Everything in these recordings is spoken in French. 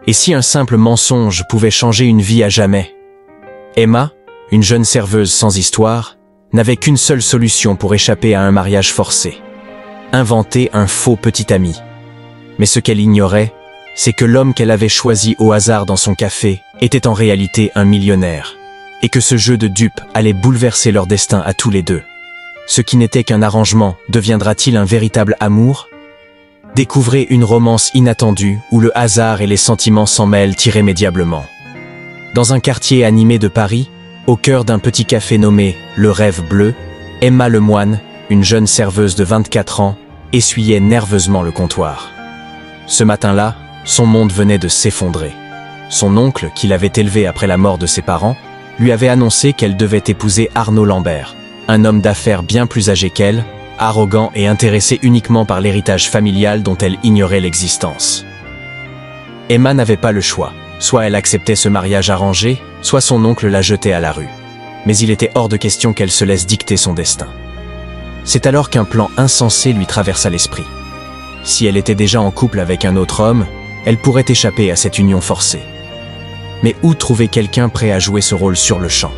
Et si un simple mensonge pouvait changer une vie à jamais? Emma, une jeune serveuse sans histoire, n'avait qu'une seule solution pour échapper à un mariage forcé. Inventer un faux petit ami. Mais ce qu'elle ignorait, c'est que l'homme qu'elle avait choisi au hasard dans son café était en réalité un millionnaire, et que ce jeu de dupes allait bouleverser leur destin à tous les deux. Ce qui n'était qu'un arrangement deviendra-t-il un véritable amour? Découvrez une romance inattendue où le hasard et les sentiments s'en mêlent irrémédiablement. Dans un quartier animé de Paris, au cœur d'un petit café nommé Le Rêve Bleu, Emma Lemoine, une jeune serveuse de 24 ans, essuyait nerveusement le comptoir. Ce matin-là, son monde venait de s'effondrer. Son oncle, qui l'avait élevée après la mort de ses parents, lui avait annoncé qu'elle devait épouser Arnaud Lambert, un homme d'affaires bien plus âgé qu'elle, arrogant et intéressé uniquement par l'héritage familial dont elle ignorait l'existence. Emma n'avait pas le choix. Soit elle acceptait ce mariage arrangé, soit son oncle la jetait à la rue. Mais il était hors de question qu'elle se laisse dicter son destin. C'est alors qu'un plan insensé lui traversa l'esprit. Si elle était déjà en couple avec un autre homme, elle pourrait échapper à cette union forcée. Mais où trouver quelqu'un prêt à jouer ce rôle sur le champ?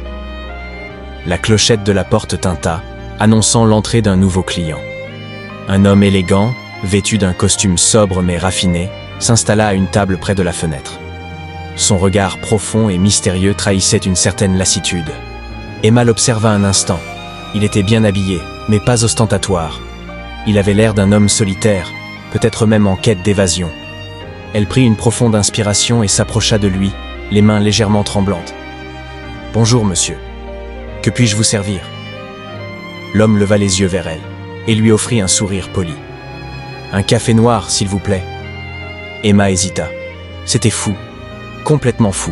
La clochette de la porte tinta, annonçant l'entrée d'un nouveau client. Un homme élégant, vêtu d'un costume sobre mais raffiné, s'installa à une table près de la fenêtre. Son regard profond et mystérieux trahissait une certaine lassitude. Emma l'observa un instant. Il était bien habillé, mais pas ostentatoire. Il avait l'air d'un homme solitaire, peut-être même en quête d'évasion. Elle prit une profonde inspiration et s'approcha de lui, les mains légèrement tremblantes. « Bonjour, monsieur. Que puis-je vous servir ?» L'homme leva les yeux vers elle et lui offrit un sourire poli. « Un café noir, s'il vous plaît. » Emma hésita. C'était fou, complètement fou.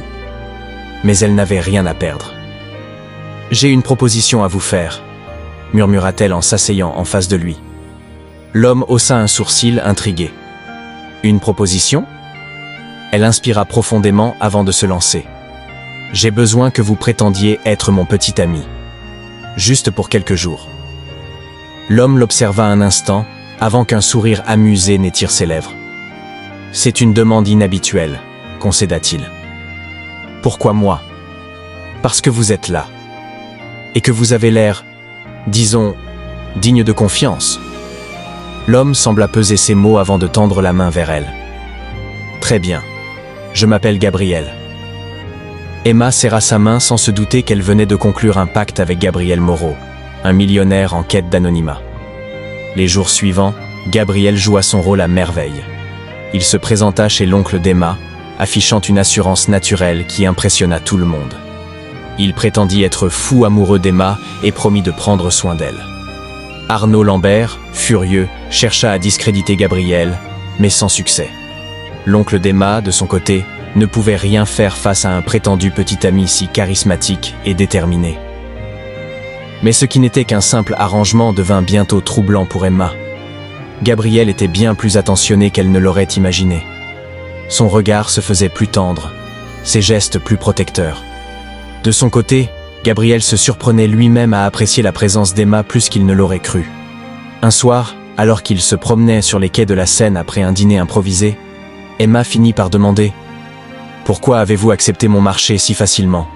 Mais elle n'avait rien à perdre. « J'ai une proposition à vous faire, » murmura-t-elle en s'asseyant en face de lui. L'homme haussa un sourcil intrigué. « Une proposition ?» Elle inspira profondément avant de se lancer. « J'ai besoin que vous prétendiez être mon petit ami. Juste pour quelques jours. » L'homme l'observa un instant, avant qu'un sourire amusé n'étire ses lèvres. « C'est une demande inhabituelle, » concéda-t-il. « Pourquoi moi ? Parce que vous êtes là. Et que vous avez l'air, disons, digne de confiance. » L'homme sembla peser ses mots avant de tendre la main vers elle. « Très bien. Je m'appelle Gabriel. » Emma serra sa main sans se douter qu'elle venait de conclure un pacte avec Gabriel Moreau, un millionnaire en quête d'anonymat. Les jours suivants, Gabriel joua son rôle à merveille. Il se présenta chez l'oncle d'Emma, affichant une assurance naturelle qui impressionna tout le monde. Il prétendit être fou amoureux d'Emma et promit de prendre soin d'elle. Arnaud Lambert, furieux, chercha à discréditer Gabriel, mais sans succès. L'oncle d'Emma, de son côté, ne pouvait rien faire face à un prétendu petit ami si charismatique et déterminé. Mais ce qui n'était qu'un simple arrangement devint bientôt troublant pour Emma. Gabriel était bien plus attentionné qu'elle ne l'aurait imaginé. Son regard se faisait plus tendre, ses gestes plus protecteurs. De son côté, Gabriel se surprenait lui-même à apprécier la présence d'Emma plus qu'il ne l'aurait cru. Un soir, alors qu'il se promenait sur les quais de la Seine après un dîner improvisé, Emma finit par demander « Pourquoi avez-vous accepté mon marché si facilement ?»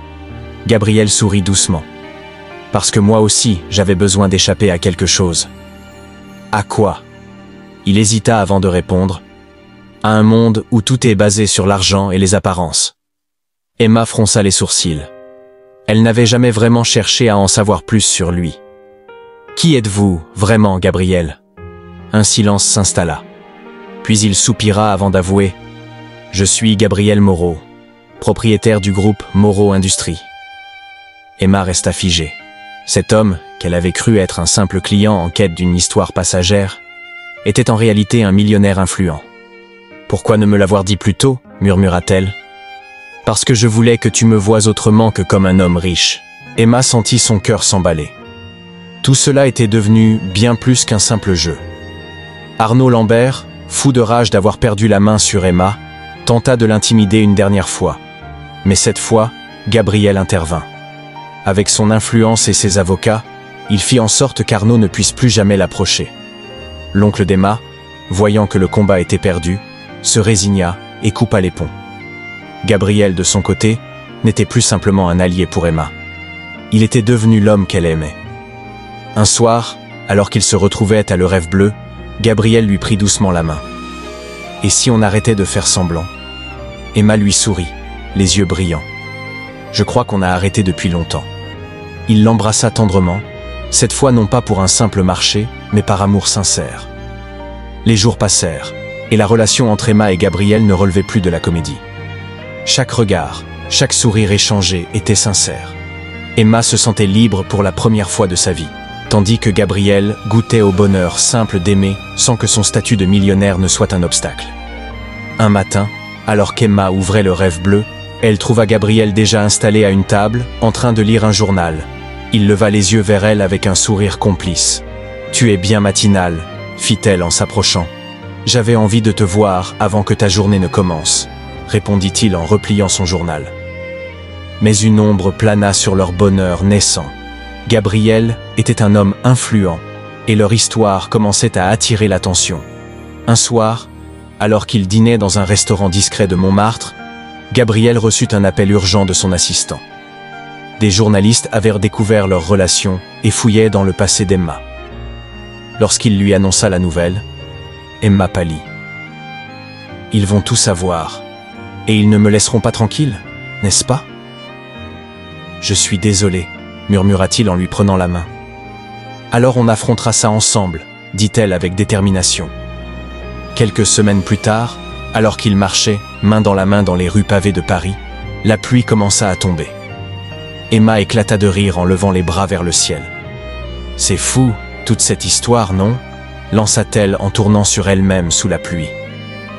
Gabriel sourit doucement. « Parce que moi aussi, j'avais besoin d'échapper à quelque chose. » « À quoi ?» Il hésita avant de répondre. « À un monde où tout est basé sur l'argent et les apparences. » Emma fronça les sourcils. Elle n'avait jamais vraiment cherché à en savoir plus sur lui. « Qui êtes-vous, vraiment, Gabriel ?» Un silence s'installa. Puis il soupira avant d'avouer « Je suis Gabriel Moreau, propriétaire du groupe Moreau Industries. » Emma resta figée. Cet homme, qu'elle avait cru être un simple client en quête d'une histoire passagère, était en réalité un millionnaire influent. « Pourquoi ne me l'avoir dit plus tôt ?» murmura-t-elle. « Parce que je voulais que tu me voies autrement que comme un homme riche. » Emma sentit son cœur s'emballer. Tout cela était devenu bien plus qu'un simple jeu. Arnaud Lambert, fou de rage d'avoir perdu la main sur Emma, tenta de l'intimider une dernière fois. Mais cette fois, Gabriel intervint. Avec son influence et ses avocats, il fit en sorte qu'Arnaud ne puisse plus jamais l'approcher. L'oncle d'Emma, voyant que le combat était perdu, se résigna et coupa les ponts. Gabriel, de son côté, n'était plus simplement un allié pour Emma. Il était devenu l'homme qu'elle aimait. Un soir, alors qu'ils se retrouvaient à Le Rêve Bleu, Gabriel lui prit doucement la main. « Et si on arrêtait de faire semblant ?» Emma lui sourit, les yeux brillants. « Je crois qu'on a arrêté depuis longtemps. » Il l'embrassa tendrement, cette fois non pas pour un simple marché, mais par amour sincère. Les jours passèrent, et la relation entre Emma et Gabriel ne relevait plus de la comédie. Chaque regard, chaque sourire échangé était sincère. Emma se sentait libre pour la première fois de sa vie, tandis que Gabriel goûtait au bonheur simple d'aimer sans que son statut de millionnaire ne soit un obstacle. Un matin, alors qu'Emma ouvrait Le Rêve Bleu, elle trouva Gabriel déjà installé à une table, en train de lire un journal. Il leva les yeux vers elle avec un sourire complice. « Tu es bien matinale, fit-elle en s'approchant. « J'avais envie de te voir avant que ta journée ne commence, répondit-il en repliant son journal. Mais une ombre plana sur leur bonheur naissant. Gabriel était un homme influent, et leur histoire commençait à attirer l'attention. Un soir, alors qu'il dînait dans un restaurant discret de Montmartre, Gabriel reçut un appel urgent de son assistant. Des journalistes avaient découvert leur relation et fouillaient dans le passé d'Emma. Lorsqu'il lui annonça la nouvelle, Emma pâlit. « Ils vont tout savoir, et ils ne me laisseront pas tranquille, n'est-ce pas ?»« Je suis désolé, » murmura-t-il en lui prenant la main. « Alors on affrontera ça ensemble, » dit-elle avec détermination. Quelques semaines plus tard, alors qu'ils marchaient, main dans la main dans les rues pavées de Paris, la pluie commença à tomber. Emma éclata de rire en levant les bras vers le ciel. « C'est fou, toute cette histoire, non ?» lança-t-elle en tournant sur elle-même sous la pluie.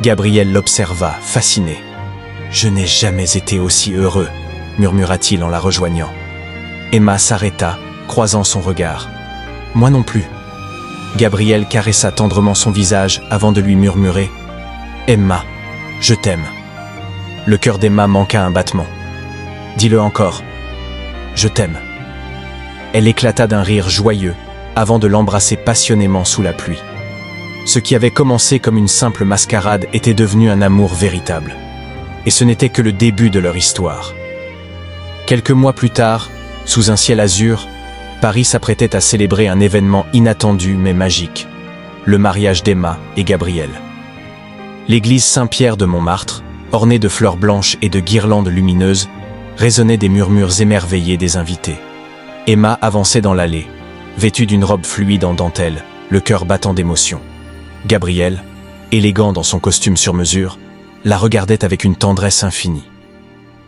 Gabriel l'observa, fasciné. « Je n'ai jamais été aussi heureux, » murmura-t-il en la rejoignant. Emma s'arrêta, croisant son regard. « Moi non plus. » Gabriel caressa tendrement son visage avant de lui murmurer « Emma, je t'aime. » Le cœur d'Emma manqua un battement. « Dis-le encore. Je t'aime. » Elle éclata d'un rire joyeux avant de l'embrasser passionnément sous la pluie. Ce qui avait commencé comme une simple mascarade était devenu un amour véritable. Et ce n'était que le début de leur histoire. Quelques mois plus tard, sous un ciel azur, Paris s'apprêtait à célébrer un événement inattendu mais magique, le mariage d'Emma et Gabriel. L'église Saint-Pierre de Montmartre, ornée de fleurs blanches et de guirlandes lumineuses, résonnait des murmures émerveillés des invités. Emma avançait dans l'allée, vêtue d'une robe fluide en dentelle, le cœur battant d'émotion. Gabriel, élégant dans son costume sur mesure, la regardait avec une tendresse infinie.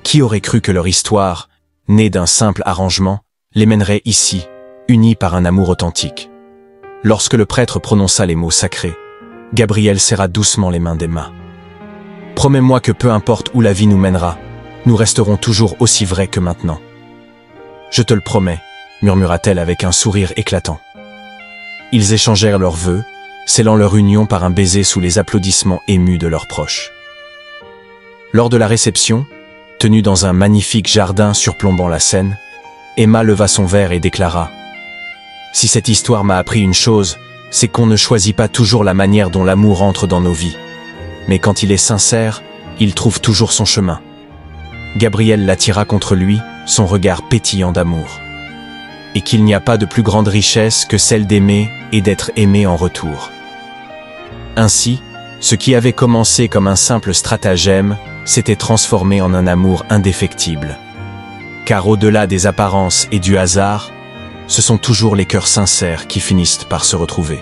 Qui aurait cru que leur histoire, née d'un simple arrangement, les mènerait ici, unis par un amour authentique. Lorsque le prêtre prononça les mots sacrés, Gabriel serra doucement les mains d'Emma. « Promets-moi que peu importe où la vie nous mènera, nous resterons toujours aussi vrais que maintenant. »« Je te le promets, » murmura-t-elle avec un sourire éclatant. Ils échangèrent leurs vœux, scellant leur union par un baiser sous les applaudissements émus de leurs proches. Lors de la réception, tenue dans un magnifique jardin surplombant la Seine, Emma leva son verre et déclara « Si cette histoire m'a appris une chose, c'est qu'on ne choisit pas toujours la manière dont l'amour entre dans nos vies. Mais quand il est sincère, il trouve toujours son chemin. » Gabriel l'attira contre lui, son regard pétillant d'amour. Et qu'il n'y a pas de plus grande richesse que celle d'aimer et d'être aimé en retour. Ainsi, ce qui avait commencé comme un simple stratagème s'était transformé en un amour indéfectible. Car au-delà des apparences et du hasard, ce sont toujours les cœurs sincères qui finissent par se retrouver.